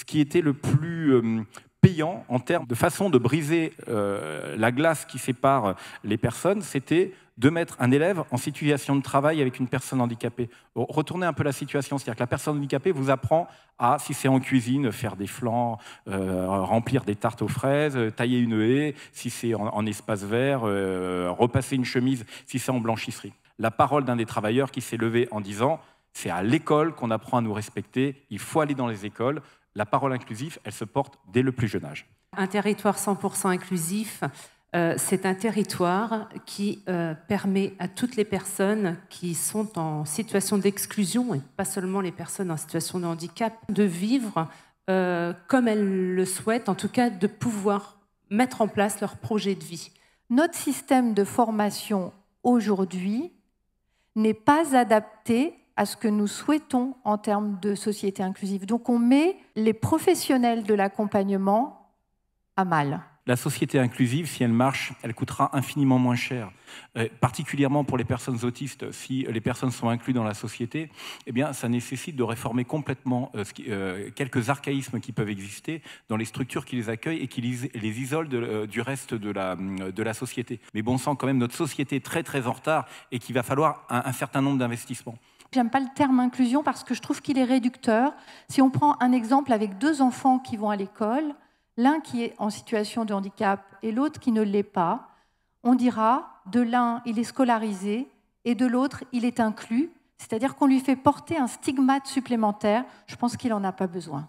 qui était le plus payant en termes de façon de briser la glace qui sépare les personnes, c'était de mettre un élève en situation de travail avec une personne handicapée. Retournez un peu la situation, c'est-à-dire que la personne handicapée vous apprend à, si c'est en cuisine, faire des flancs, remplir des tartes aux fraises, tailler une haie, si c'est en espace vert, repasser une chemise, si c'est en blanchisserie. La parole d'un des travailleurs qui s'est levé en disant « c'est à l'école qu'on apprend à nous respecter, il faut aller dans les écoles ». La parole inclusive, elle se porte dès le plus jeune âge. Un territoire 100% inclusif, c'est un territoire qui permet à toutes les personnes qui sont en situation d'exclusion, et pas seulement les personnes en situation de handicap, de vivre comme elles le souhaitent, en tout cas de pouvoir mettre en place leur projet de vie. Notre système de formation aujourd'hui n'est pas adapté à ce que nous souhaitons en termes de société inclusive. Donc on met les professionnels de l'accompagnement à mal. La société inclusive, si elle marche, elle coûtera infiniment moins cher. Particulièrement pour les personnes autistes, si les personnes sont incluses dans la société, eh bien, ça nécessite de réformer complètement quelques archaïsmes qui peuvent exister dans les structures qui les accueillent et qui les isolent du reste de la société. Mais bon sang, quand même, notre société est très très en retard et qu'il va falloir un certain nombre d'investissements. J'aime pas le terme inclusion parce que je trouve qu'il est réducteur. Si on prend un exemple avec deux enfants qui vont à l'école, l'un qui est en situation de handicap et l'autre qui ne l'est pas, on dira de l'un il est scolarisé et de l'autre il est inclus, c'est-à-dire qu'on lui fait porter un stigmate supplémentaire. Je pense qu'il n'en a pas besoin.